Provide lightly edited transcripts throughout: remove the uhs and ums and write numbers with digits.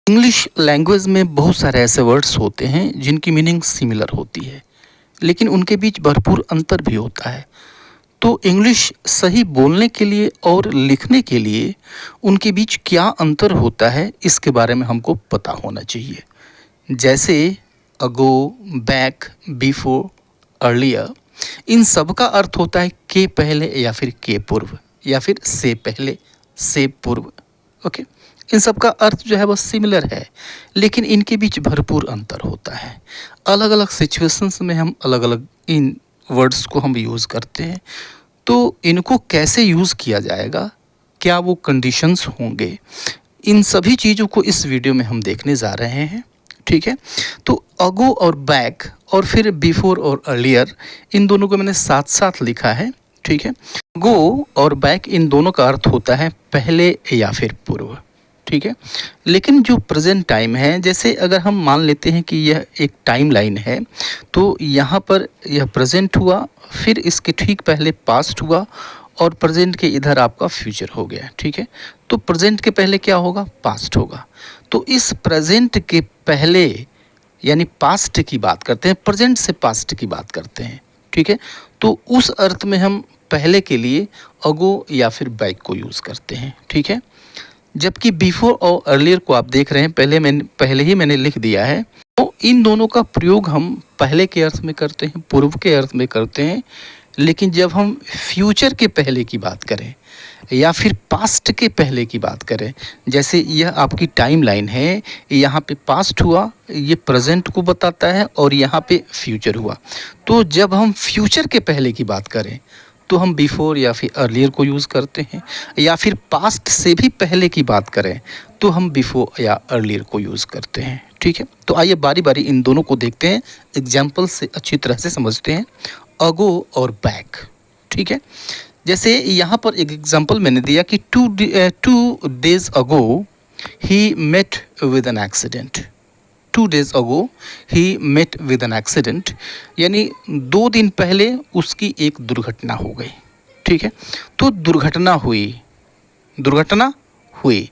English language में बहुत सारे ऐसे वर्ड्स होते हैं जिनकी मीनिंग सिमिलर होती है, लेकिन उनके बीच भरपूर अंतर भी होता है। तो इंग्लिश सही बोलने के लिए और लिखने के लिए उनके बीच क्या अंतर होता है, इसके बारे में हमको पता होना चाहिए। जैसे अगो, बैक, बिफोर, अर्लियर, इन सब का अर्थ होता है के पहले या फिर के पूर्व या फिर से पहले, से पूर्व। ओके, इन सब का अर्थ जो है वो सिमिलर है, लेकिन इनके बीच भरपूर अंतर होता है। अलग अलग सिचुएशंस में हम अलग अलग इन वर्ड्स को हम यूज़ करते हैं। तो इनको कैसे यूज़ किया जाएगा, क्या वो कंडीशंस होंगे, इन सभी चीज़ों को इस वीडियो में हम देखने जा रहे हैं। ठीक है, तो अगो और बैक और फिर बिफोर और अर्लियर, इन दोनों को मैंने साथ साथ लिखा है। ठीक है, गो और बैक इन दोनों का अर्थ होता है पहले या फिर पूर्व। ठीक है, लेकिन जो प्रेजेंट टाइम है, जैसे अगर हम मान लेते हैं कि यह एक टाइम लाइन है, तो यहाँ पर यह प्रेजेंट हुआ, फिर इसके ठीक पहले पास्ट हुआ और प्रेजेंट के इधर आपका फ्यूचर हो गया। ठीक है, तो प्रेजेंट के पहले क्या होगा, पास्ट होगा। तो इस प्रेजेंट के पहले यानी पास्ट की बात करते हैं, प्रेजेंट से पास्ट की बात करते हैं। ठीक है, तो उस अर्थ में हम पहले के लिए अगो या फिर बैक को यूज़ करते हैं। ठीक है, जबकि बिफोर और अर्लियर को आप देख रहे हैं, पहले ही मैंने लिख दिया है। तो इन दोनों का प्रयोग हम पहले के अर्थ में करते हैं, पूर्व के अर्थ में करते हैं। लेकिन जब हम फ्यूचर के पहले की बात करें या फिर पास्ट के पहले की बात करें, जैसे यह आपकी टाइम लाइन है, यहाँ पे पास्ट हुआ, ये प्रेजेंट को बताता है और यहाँ पे फ्यूचर हुआ। तो जब हम फ्यूचर के पहले की बात करें तो हम बिफोर या फिर अर्लियर को यूज़ करते हैं, या फिर पास्ट से भी पहले की बात करें तो हम बिफोर या अर्लियर को यूज़ करते हैं। ठीक है, तो आइए बारी बारी इन दोनों को देखते हैं, एग्जाम्पल से अच्छी तरह से समझते हैं अगो और बैक। ठीक है, जैसे यहाँ पर एक एग्जाम्पल मैंने दिया कि 2 days अगो ही met with an accident. 2 days ago ही मेट विद एन एक्सीडेंट, यानी 2 दिन पहले उसकी एक दुर्घटना हो गई। ठीक है, तो दुर्घटना हुई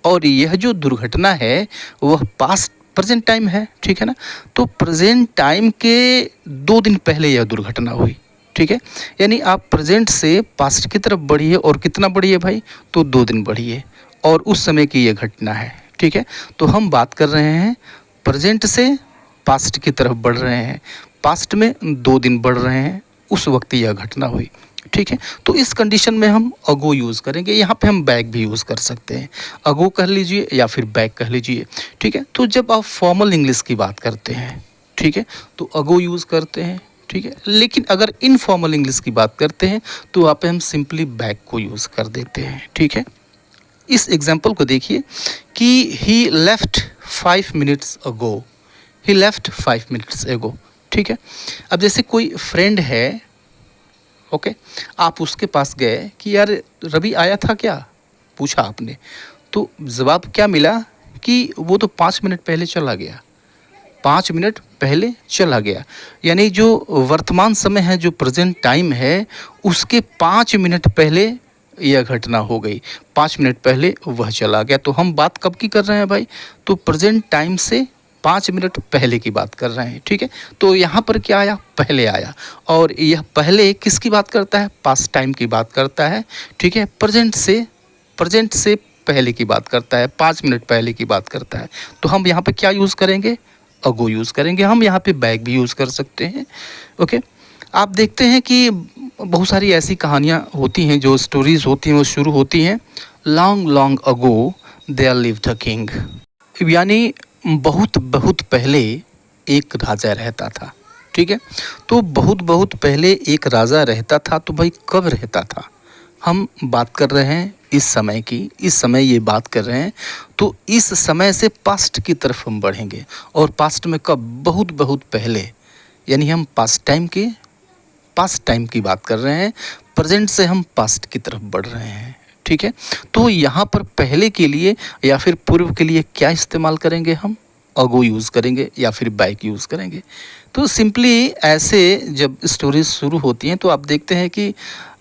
और यह जो दुर्घटना है वह पास्ट प्रेजेंट टाइम है। ठीक है ना, तो प्रेजेंट टाइम के 2 दिन पहले यह दुर्घटना हुई। ठीक है, यानी आप प्रेजेंट से पास्ट की तरफ बढ़िए, और कितना बढ़िए भाई, तो 2 दिन बढ़िए, और उस समय की यह घटना है। ठीक है, तो हम बात कर रहे हैं प्रेजेंट से पास्ट की तरफ बढ़ रहे हैं, पास्ट में 2 दिन बढ़ रहे हैं, उस वक्त यह घटना हुई। ठीक है, तो इस कंडीशन में हम अगो यूज़ करेंगे। यहाँ पे हम बैक भी यूज़ कर सकते हैं, अगो कह लीजिए या फिर बैक कह लीजिए। ठीक है, तो जब आप फॉर्मल इंग्लिश की बात करते हैं, ठीक है, तो अगो यूज़ करते हैं। ठीक है, लेकिन अगर इनफॉर्मल इंग्लिश की बात करते हैं तो वहाँ पे हम सिंपली बैक को यूज़ कर देते हैं। ठीक है, इस एग्जाम्पल को देखिए कि ही लेफ्ट 5 minutes अगो, ही लेफ्ट 5 minutes अगो। ठीक है, अब जैसे कोई फ्रेंड है, ओके, आप उसके पास गए कि यार रवि आया था क्या, पूछा आपने, तो जवाब क्या मिला कि वो तो 5 मिनट पहले चला गया। 5 मिनट पहले चला गया, यानी जो वर्तमान समय है, जो प्रेजेंट टाइम है, उसके 5 मिनट पहले यह घटना हो गई, 5 मिनट पहले वह चला गया। तो हम बात कब की कर रहे हैं भाई, तो प्रेजेंट टाइम से 5 मिनट पहले की बात कर रहे हैं। ठीक है, तो यहाँ पर क्या आया, पहले आया, और यह पहले किसकी बात करता है, पास्ट टाइम की बात करता है। ठीक है, प्रेजेंट से पहले की बात करता है, 5 मिनट पहले की बात करता है। तो हम यहाँ पे क्या यूज़ करेंगे, अगो यूज़ करेंगे। हम यहाँ पे बैक भी यूज़ कर सकते हैं। ओके, आप देखते हैं कि बहुत सारी ऐसी कहानियाँ होती हैं, जो स्टोरीज़ होती हैं, वो शुरू होती हैं long long ago there lived a king, यानी बहुत बहुत पहले एक राजा रहता था। ठीक है, तो बहुत बहुत पहले एक राजा रहता था, तो भाई कब रहता था, हम बात कर रहे हैं इस समय की, इस समय ये बात कर रहे हैं, तो इस समय से पास्ट की तरफ हम बढ़ेंगे, और पास्ट में कब, बहुत बहुत पहले, यानी हम पास्ट टाइम की बात कर रहे हैं, प्रेजेंट से हम पास्ट की तरफ बढ़ रहे हैं। ठीक है, तो यहाँ पर पहले के लिए या फिर पूर्व के लिए क्या इस्तेमाल करेंगे, हम अगो यूज़ करेंगे या फिर बैक यूज़ करेंगे। तो सिंपली ऐसे जब स्टोरीज शुरू होती हैं तो आप देखते हैं कि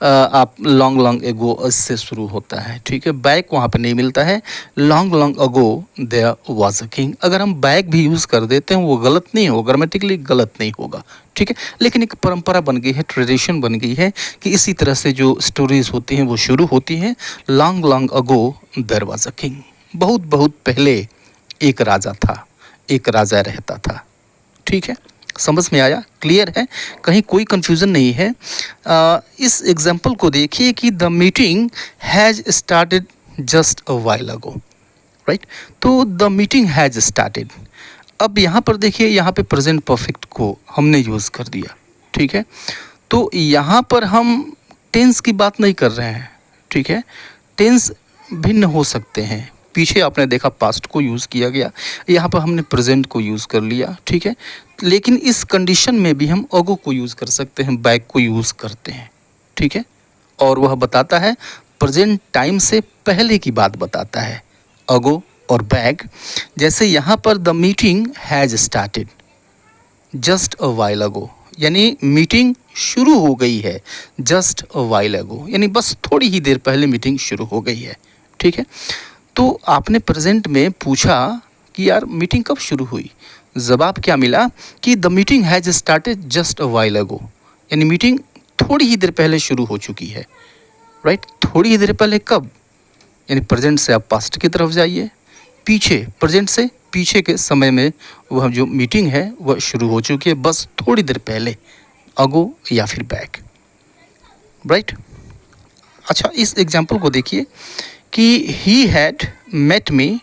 आप लॉन्ग लॉन्ग एगो इससे शुरू होता है, ठीक है। बैक वहाँ पे नहीं मिलता है, long long ago there was a king. अगर हम बैक भी यूज़ कर देते हैं वो गलत नहीं होगा, ग्रामेटिकली गलत नहीं होगा, ठीक है। लेकिन एक परंपरा बन गई है, ट्रेडिशन बन गई है कि इसी तरह से जो स्टोरीज होती हैं वो शुरू होती हैं, long long ago there was a king. बहुत बहुत पहले एक राजा था, एक राजा रहता था, ठीक है। समझ में आया, क्लियर है, कहीं कोई कंफ्यूजन नहीं है। इस एग्जाम्पल को देखिए कि the meeting has started just a while ago, right. तो द मीटिंग हैज़ स्टार्टेड, अब यहाँ पर देखिए, यहाँ पे प्रेजेंट परफेक्ट को हमने यूज़ कर दिया, ठीक है। तो यहाँ पर हम टेंस की बात नहीं कर रहे हैं, ठीक है। टेंस भिन्न हो सकते हैं, पीछे आपने देखा पास्ट को यूज़ किया गया, यहाँ पर हमने प्रेजेंट को यूज़ कर लिया, ठीक है। लेकिन इस कंडीशन में भी हम अगो को यूज़ कर सकते हैं, बैक को यूज़ करते हैं, ठीक है। और वह बताता है प्रेजेंट टाइम से पहले की बात बताता है, अगो और बैक। जैसे यहाँ पर the meeting has started just a while ago, यानी मीटिंग शुरू हो गई है, जस्ट अ वाइल अगो यानी बस थोड़ी ही देर पहले मीटिंग शुरू हो गई है, ठीक है। तो आपने प्रेजेंट में पूछा कि यार मीटिंग कब शुरू हुई, जवाब क्या मिला कि the meeting has started just a while ago, यानी मीटिंग थोड़ी ही देर पहले शुरू हो चुकी है, राइट। थोड़ी ही देर पहले कब, यानी प्रेजेंट से आप पास्ट की तरफ जाइए, पीछे प्रेजेंट से पीछे के समय में वह जो मीटिंग है वह शुरू हो चुकी है, बस थोड़ी देर पहले, अगो या फिर बैक, राइट। अच्छा, इस एग्जाम्पल को देखिए कि he had met me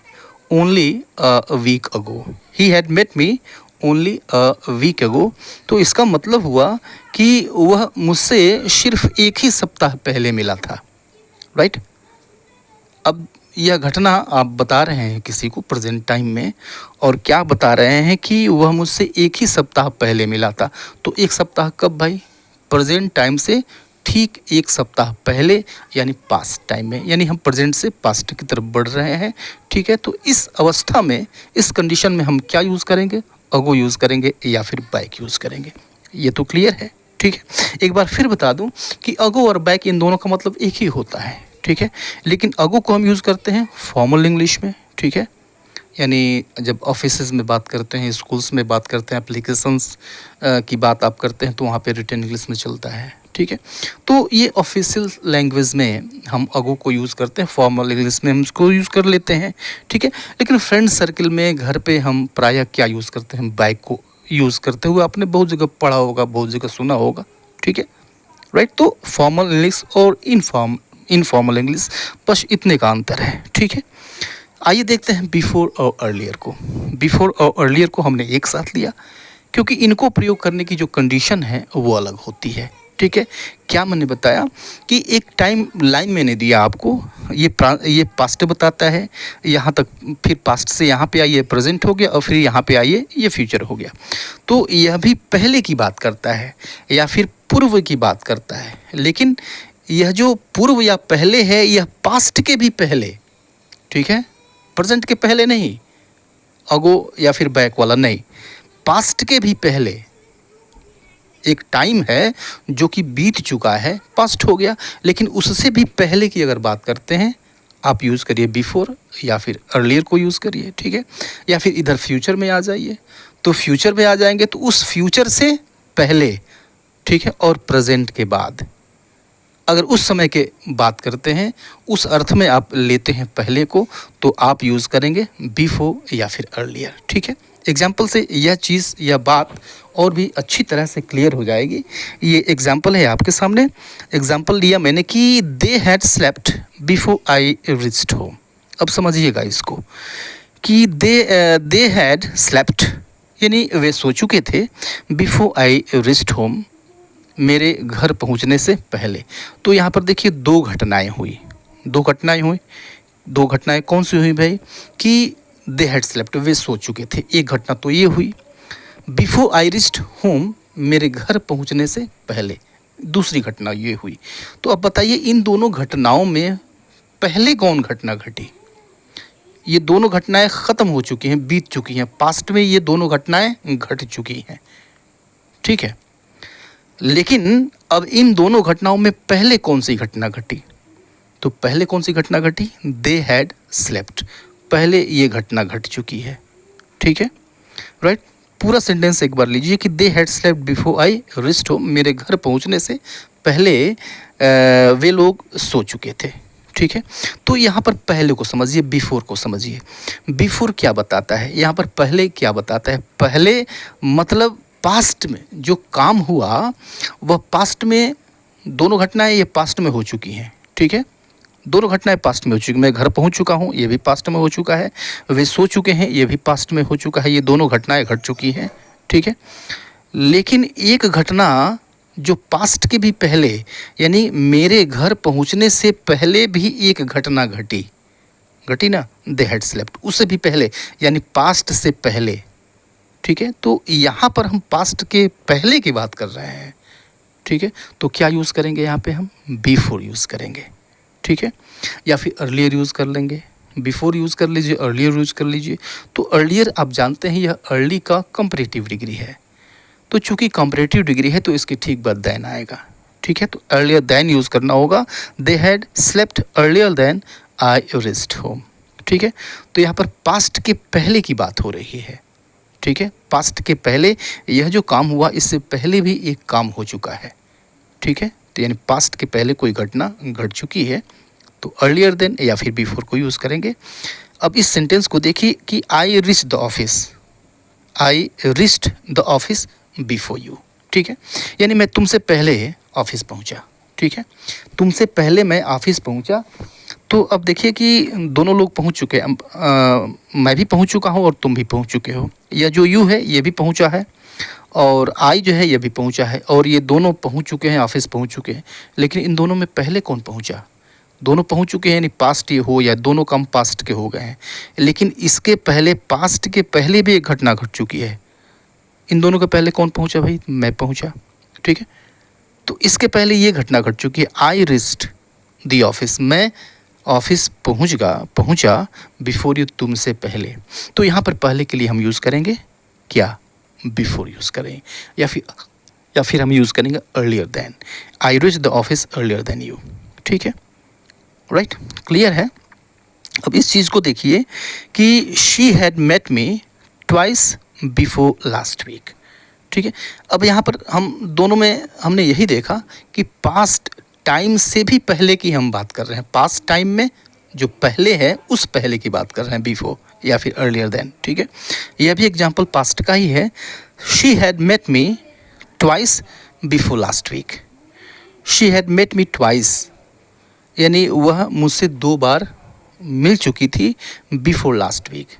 only a week ago, he had met me only a week ago. तो इसका मतलब हुआ कि वह मुझसे सिर्फ एक ही सप्ताह पहले मिला था, राइट। अब यह घटना आप बता रहे हैं किसी को प्रेजेंट टाइम में, और क्या बता रहे हैं कि वह मुझसे एक ही सप्ताह पहले मिला था। तो एक सप्ताह कब भाई, प्रेजेंट टाइम से ठीक एक सप्ताह पहले, यानी पास्ट टाइम में, यानी हम प्रेजेंट से पास्ट की तरफ बढ़ रहे हैं, ठीक है। तो इस अवस्था में, इस कंडीशन में हम क्या यूज़ करेंगे, अगो यूज़ करेंगे या फिर बैक यूज़ करेंगे। ये तो क्लियर है, ठीक है। एक बार फिर बता दूं कि अगो और बैक इन दोनों का मतलब एक ही होता है, ठीक है। लेकिन अगो को हम यूज़ करते हैं फॉर्मल इंग्लिश में, ठीक है। यानी जब ऑफिसेज में बात करते हैं, स्कूल्स में बात करते हैं, एप्लीकेशंस की बात आप करते हैं तो वहाँ पे रिटन इंग्लिश में चलता है, ठीक है। तो ये ऑफिशियल लैंग्वेज में हम अगो को यूज़ करते हैं, फॉर्मल इंग्लिश में हम इसको यूज़ कर लेते हैं, ठीक है। लेकिन फ्रेंड सर्कल में, घर पे हम प्रायः क्या यूज़ करते हैं, बैक को यूज़ करते हुए आपने बहुत जगह पढ़ा होगा, बहुत जगह सुना होगा, ठीक है, राइट। तो फॉर्मल इंग्लिश और इनफॉर्मल इंग्लिश, बस इतने का अंतर है, ठीक है। आइए देखते हैं बिफोर और अर्लियर को। बिफोर और अर्लियर को हमने एक साथ लिया क्योंकि इनको प्रयोग करने की जो कंडीशन है वो अलग होती है, ठीक है। क्या मैंने बताया कि एक टाइम लाइन मैंने दिया आपको, ये पास्ट बताता है, यहाँ तक, फिर पास्ट से यहाँ पे आइए प्रेजेंट हो गया, और फिर यहाँ पे आइए ये फ्यूचर हो गया। तो यह भी पहले की बात करता है या फिर पूर्व की बात करता है, लेकिन यह जो पूर्व या पहले है यह पास्ट के भी पहले, ठीक है, प्रेजेंट के पहले नहीं, अगो या फिर बैक वाला नहीं, पास्ट के भी पहले एक टाइम है जो कि बीत चुका है, पास्ट हो गया, लेकिन उससे भी पहले की अगर बात करते हैं आप यूज़ करिए बिफोर या फिर अर्लियर को यूज़ करिए, ठीक है। या फिर इधर फ्यूचर में आ जाइए, तो फ्यूचर में आ जाएंगे तो उस फ्यूचर से पहले, ठीक है, और प्रेजेंट के बाद, अगर उस समय के बात करते हैं, उस अर्थ में आप लेते हैं पहले को, तो आप यूज़ करेंगे बिफोर या फिर अर्लियर, ठीक है। एग्जाम्पल से यह चीज़, यह बात और भी अच्छी तरह से क्लियर हो जाएगी। ये एग्जाम्पल है आपके सामने, एग्जाम्पल लिया मैंने कि दे had slept before I reached home. अब समझिएगा इसको कि दे हैड स्लेप्ट यानी वे सो चुके थे, बिफोर आई रीच्ड होम मेरे घर पहुंचने से पहले। तो यहाँ पर देखिए दो घटनाएं हुई, दो घटनाएं कौन सी हुई भाई कि दे हैड स्लेप्ट, वे सो चुके थे, एक घटना तो ये हुई, बिफोर आई रीच्ड होम मेरे घर पहुंचने से पहले दूसरी घटना ये हुई। तो अब बताइए इन दोनों घटनाओं में पहले कौन घटना घटी, ये दोनों घटनाएं ख़त्म हो चुकी हैं, बीत चुकी हैं, पास्ट में ये दोनों घटनाएं घट चुकी हैं, ठीक है। लेकिन अब इन दोनों घटनाओं में पहले कौन सी घटना घटी? तो पहले कौन सी घटना घटी? दे हैड स्लेप्ट, पहले ये घटना घट चुकी है, ठीक है, राइट। पूरा सेंटेंस एक बार लीजिए कि दे had slept before I reached home, मेरे घर पहुंचने से पहले वे लोग सो चुके थे, ठीक है। तो यहाँ पर पहले को समझिए, बिफोर को समझिए। बिफोर क्या बताता है? यहाँ पर पहले क्या बताता है? पहले मतलब पास्ट में जो काम हुआ वह पास्ट में, दोनों घटनाएं ये पास्ट में हो चुकी हैं, ठीक है। दोनों घटनाएं पास्ट में हो चुकी, मैं घर पहुंच चुका हूं, ये भी पास्ट में हो चुका है, वे सो चुके हैं, ये भी पास्ट में हो चुका है, ये दोनों घटनाएं घट चुकी हैं, ठीक है। लेकिन एक घटना जो पास्ट के भी पहले, यानी मेरे घर पहुंचने से पहले भी एक घटना घटी ना, दे हैड स्लेप्ट, उससे भी पहले यानी पास्ट से पहले, ठीक है। तो यहाँ पर हम पास्ट के पहले की बात कर रहे हैं, ठीक है। तो क्या यूज़ करेंगे यहाँ पे? हम बिफोर यूज़ करेंगे, ठीक है, या फिर अर्लियर यूज़ कर लेंगे। बिफोर यूज़ कर लीजिए, अर्लियर यूज़ कर लीजिए। तो अर्लियर आप जानते हैं यह अर्ली का कंपैरेटिव डिग्री है, तो चूंकि कंपैरेटिव डिग्री है तो इसके ठीक बाद देन आएगा, ठीक है। तो अर्लियर देन यूज़ करना होगा। They had slept earlier than I reached home, ठीक है। तो यहाँ पर पास्ट के पहले की बात हो रही है, ठीक है। पास्ट के पहले यह जो काम हुआ इससे पहले भी एक काम हो चुका है, ठीक है। तो यानी पास्ट के पहले कोई घटना घट चुकी है, तो अर्लियर देन या फिर बिफोर को यूज़ करेंगे। अब इस सेंटेंस को देखिए कि आई reached the office, I reached the office before you, ठीक है। यानी मैं तुमसे पहले ऑफिस पहुंचा, ठीक है, तुमसे पहले मैं ऑफिस पहुंचा। तो अब देखिए कि दोनों लोग पहुंच चुके हैं, मैं भी पहुंच चुका हूं और तुम भी पहुंच चुके हो। यह जो यू है ये भी पहुंचा है और आई जो है ये भी पहुंचा है, और ये दोनों पहुंच चुके हैं, ऑफिस पहुंच चुके हैं। लेकिन इन दोनों में पहले कौन पहुंचा? दोनों पहुंच चुके हैं, यानी पास्ट ये हो या दोनों काम पास्ट के हो गए हैं। लेकिन इसके पहले, पास्ट के पहले भी एक घटना घट चुकी है। इन दोनों के पहले कौन पहुंचा भाई? मैं पहुंचा, ठीक है। तो इसके पहले ये घटना घट चुकी है, आई रीच्ड द ऑफिस, मैं ऑफिस पहुंचा बिफोर यू, तुमसे पहले। तो यहाँ पर पहले के लिए हम यूज़ करेंगे क्या? बिफोर यूज़ करें, या फिर हम यूज़ करेंगे earlier than. I reached the office earlier than you, ठीक है, राइट, क्लियर है। अब इस चीज़ को देखिए कि she had met me twice before last week, ठीक है। अब यहाँ पर हम दोनों में हमने यही देखा कि पास्ट टाइम से भी पहले की हम बात कर रहे हैं। पास्ट टाइम में जो पहले है उस पहले की बात कर रहे हैं, बिफोर या फिर अर्लियर देन, ठीक है। यह भी एग्जाम्पल पास्ट का ही है। She had met me twice before last week, she had met me twice, यानी वह मुझसे 2 बार मिल चुकी थी बिफोर लास्ट वीक,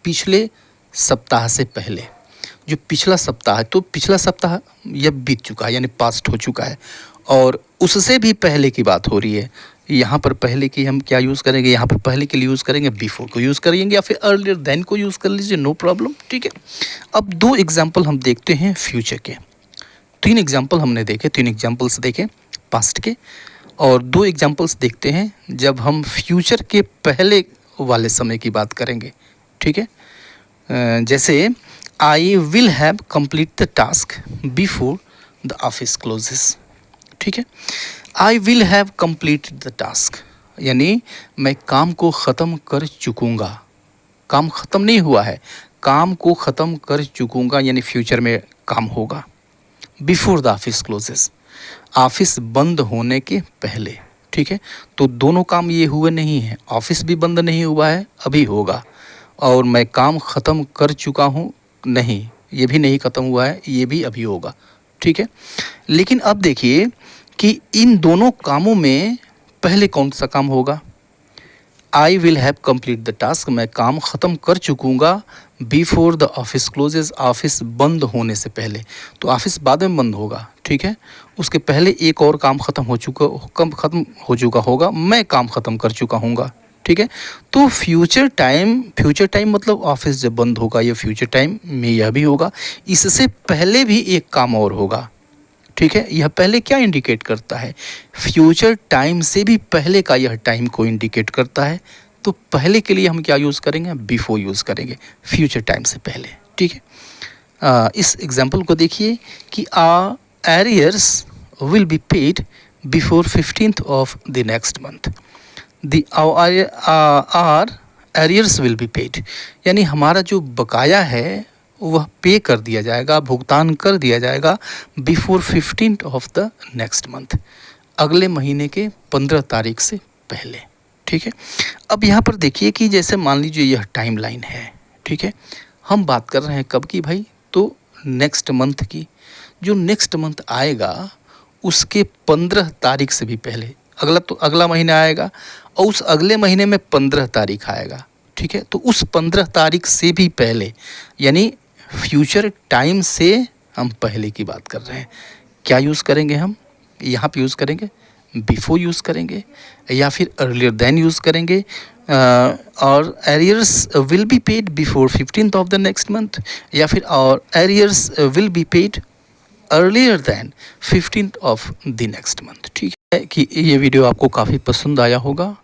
पिछले सप्ताह से पहले। जो पिछला सप्ताह है, तो पिछला सप्ताह यह बीत चुका है, यानी पास्ट हो चुका है, और उससे भी पहले की बात हो रही है। यहाँ पर पहले की हम क्या यूज़ करेंगे? यहाँ पर पहले के लिए यूज़ करेंगे बिफोर को यूज़ करेंगे, या फिर अर्लियर देन को यूज़ कर लीजिए, नो प्रॉब्लम, ठीक है। अब 2 एग्जाम्पल हम देखते हैं फ्यूचर के। 3 एग्जाम्पल हमने देखे, 3 एग्जाम्पल्स देखे पास्ट के, और 2 एग्जाम्पल्स देखते हैं जब हम फ्यूचर के पहले वाले समय की बात करेंगे, ठीक है। जैसे I will have complete the task before the office closes, ठीक है। I will have completed the task, यानी मैं काम को ख़त्म कर चुकूँगा। काम ख़त्म नहीं हुआ है, काम को ख़त्म कर चुकूँगा, यानी फ्यूचर में काम होगा। Before the office closes, office बंद होने के पहले, ठीक है। तो दोनों काम ये हुए नहीं हैं, ऑफिस भी बंद नहीं हुआ है, अभी होगा, और मैं काम ख़त्म कर चुका हूँ, नहीं, ये भी नहीं ख़त्म हुआ है, ये भी अभी होगा, ठीक है। लेकिन अब देखिए कि इन दोनों कामों में पहले कौन सा काम होगा? I will have complete the task, मैं काम ख़त्म कर चुकूँगा before the office closes, office बंद होने से पहले। तो ऑफिस बाद में बंद होगा, ठीक है, उसके पहले एक और काम ख़त्म हो चुका होगा, मैं काम ख़त्म कर चुका हूँगा, ठीक है। तो फ्यूचर टाइम मतलब ऑफिस जब बंद होगा, ये फ्यूचर टाइम में यह भी होगा। इससे पहले भी एक काम और होगा, ठीक है। यह पहले क्या इंडिकेट करता है? फ्यूचर टाइम से भी पहले का यह टाइम को इंडिकेट करता है, तो पहले के लिए हम क्या यूज़ करेंगे, बिफोर यूज़ करेंगे, फ्यूचर टाइम से पहले। ठीक है, इस एग्जाम्पल को देखिए कि arrears will be paid before 15th of the next month. The are arrears will be paid, यानी हमारा जो बकाया है वह पे कर दिया जाएगा, भुगतान कर दिया जाएगा before 15th of the next month, अगले महीने के 15 तारीख से पहले। ठीक है, अब यहाँ पर देखिए कि जैसे मान लीजिए यह टाइमलाइन है। ठीक है, हम बात कर रहे हैं कब की भाई, तो नेक्स्ट मंथ की। जो नेक्स्ट मंथ आएगा उसके 15 तारीख से भी पहले, अगला महीना आएगा और उस अगले महीने में 15 तारीख आएगा। ठीक है, तो उस 15 तारीख से भी पहले, यानी फ्यूचर टाइम से हम पहले की बात कर रहे हैं। क्या यूज़ करेंगे हम यहाँ पे, यूज़ करेंगे बिफोर यूज़ करेंगे या फिर अर्लियर देन यूज़ करेंगे, और arrears will be paid before 15th of the next month, या फिर और arrears will be paid earlier than 15th of the next month. ठीक है कि ये वीडियो आपको काफ़ी पसंद आया होगा,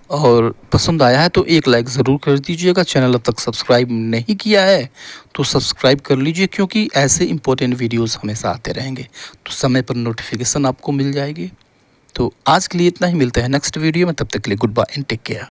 और पसंद आया है तो एक लाइक ज़रूर कर दीजिएगा। चैनल अब तक सब्सक्राइब नहीं किया है तो सब्सक्राइब कर लीजिए, क्योंकि ऐसे इंपॉर्टेंट वीडियोस हमेशा आते रहेंगे तो समय पर नोटिफिकेशन आपको मिल जाएगी। तो आज के लिए इतना ही, मिलते हैं नेक्स्ट वीडियो में, तब तक के लिए good bye and take care.